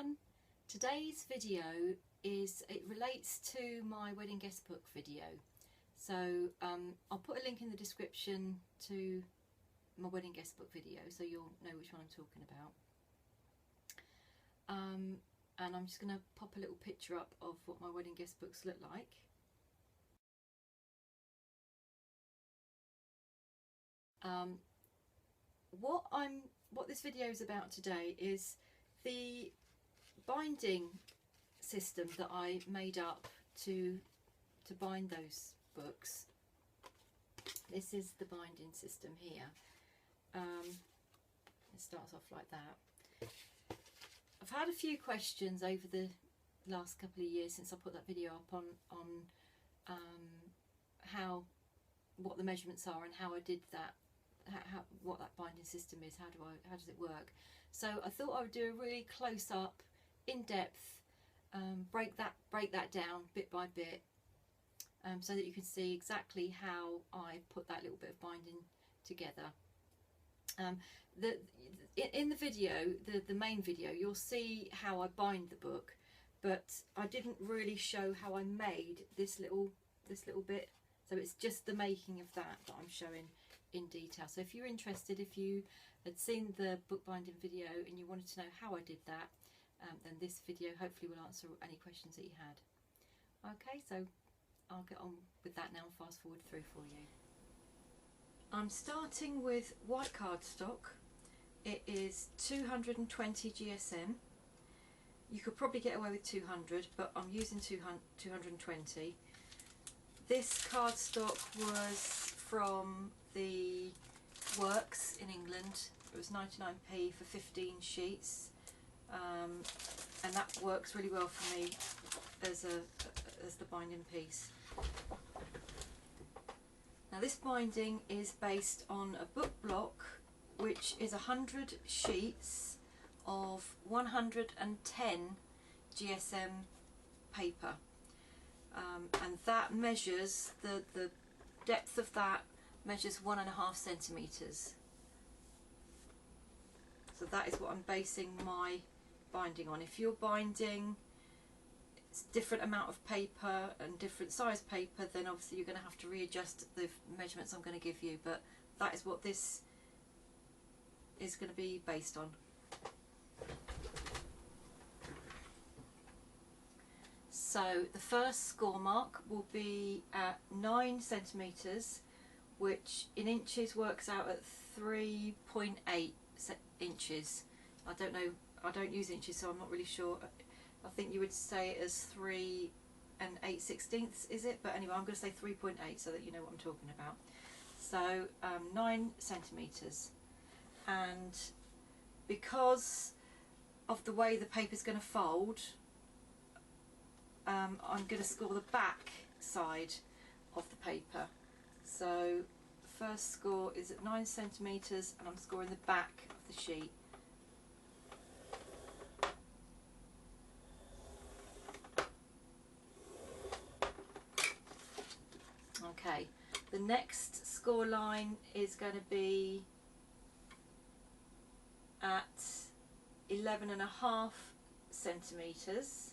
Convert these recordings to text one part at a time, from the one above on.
everyone. Today's video relates to my wedding guest book video. So I'll put a link in the description to my wedding guest book video so you'll know which one I'm talking about. And I'm just going to pop a little picture up of what my wedding guest books look like. What this video is about today is the binding system that I made up to bind those books. This is the binding system here. It starts off like that. I've had a few questions over the last couple of years since I put that video up on what the measurements are and how I did that. What that binding system is, how does it work. So I thought I would do a really close-up, in-depth, break that down bit by bit, so that you can see exactly how I put that little bit of binding together. In the video, the main video, you'll see how I bind the book, but I didn't really show how I made this little bit. So it's just the making of that I'm showing in detail. So if you're interested, if you had seen the bookbinding video and you wanted to know how I did that, then this video hopefully will answer any questions that you had. Okay, so I'll get on with that now and fast forward through for you. I'm starting with white cardstock. It is 220 GSM. You could probably get away with 200, but I'm using 220. This cardstock was from the Works in England. It was 99p for 15 sheets, and that works really well for me as the binding piece. Now this binding is based on a book block which is 100 sheets of 110 GSM paper. And that measures, the depth of that measures 1.5 centimetres. So that is what I'm basing my binding on. If you're binding different amount of paper and different size paper, then obviously you're going to have to readjust the measurements I'm going to give you, but that is what this is going to be based on. So the first score mark will be at 9 centimetres, which in inches works out at 3.8 inches. I don't know, I don't use inches, so I'm not really sure. I think you would say it as 3 8/16 is it? But anyway, I'm going to say 3.8 so that you know what I'm talking about. So 9 centimetres. And because of the way the paper is going to fold, I'm going to score the back side of the paper. So the first score is at 9 centimetres and I'm scoring the back of the sheet. Okay, the next score line is going to be at 11.5 centimetres.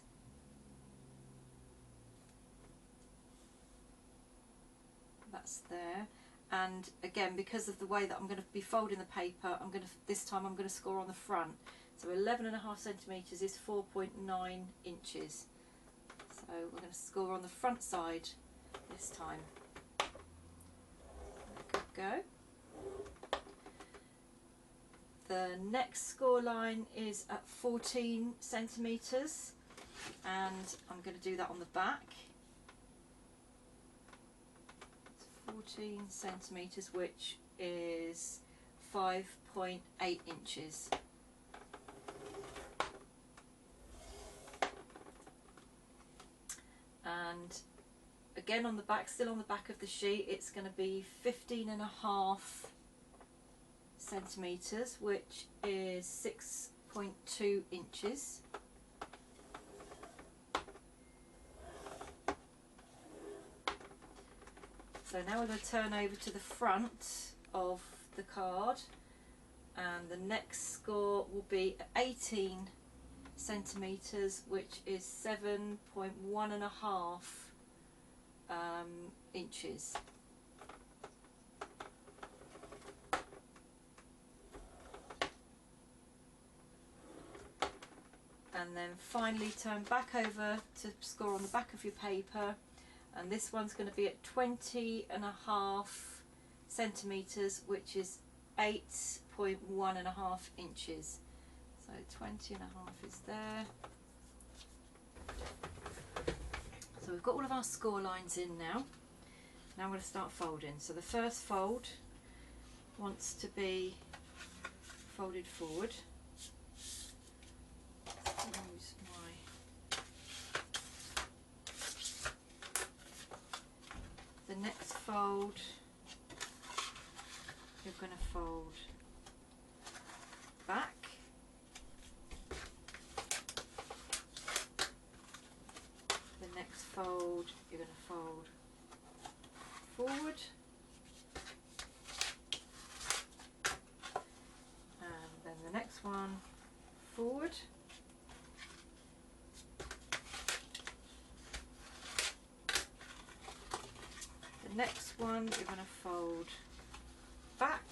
That's there, and again, because of the way that I'm going to be folding the paper, this time I'm going to score on the front. So 11.5 centimetres is 4.9 inches. So we're going to score on the front side this time. Good go. The next score line is at 14 centimetres, and I'm going to do that on the back. 14 centimetres, which is 5.8 inches. And again on the back, still on the back of the sheet, it's going to be 15.5 centimetres, which is 6.2 inches. So now we're going to turn over to the front of the card, and the next score will be 18 centimetres, which is 7.1 inches. And then finally turn back over to score on the back of your paper, and this one's going to be at 20.5 centimetres, which is 8.1 inches. So 20.5 is there. So we've got all of our score lines in now. Now I'm going to start folding. So the first fold wants to be folded forward. Use the next fold, you're going to fold back. The next fold, you're going to fold forward. And then the next one, forward. The next one, you're going to fold back.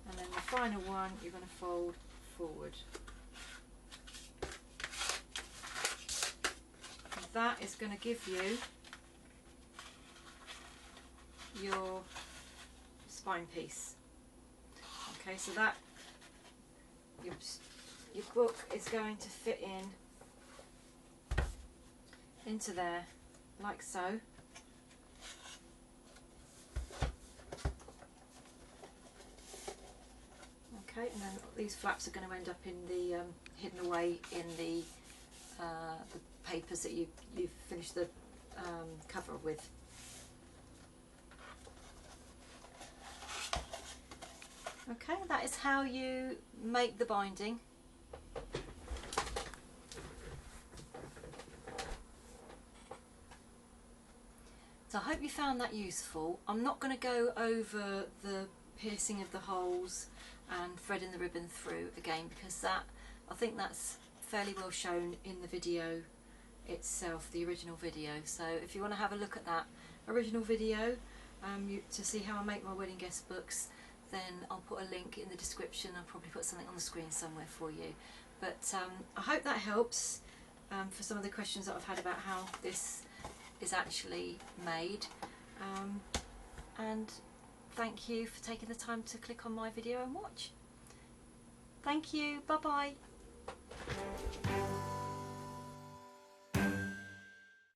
And then the final one, you're going to fold forward. And that is going to give you your spine piece. Okay, so that your book is going to fit into there, like so. Okay, and then these flaps are going to end up in the hidden away in the papers that you've finished the cover with. Okay, that is how you make the binding. So I hope you found that useful. I'm not going to go over the piercing of the holes and threading the ribbon through again, because I think that's fairly well shown in the video itself, the original video. So if you want to have a look at that original video to see how I make my wedding guest books, then I'll put a link in the description. I'll probably put something on the screen somewhere for you. But I hope that helps for some of the questions that I've had about how this is actually made, and thank you for taking the time to click on my video and watch. Thank you, bye bye.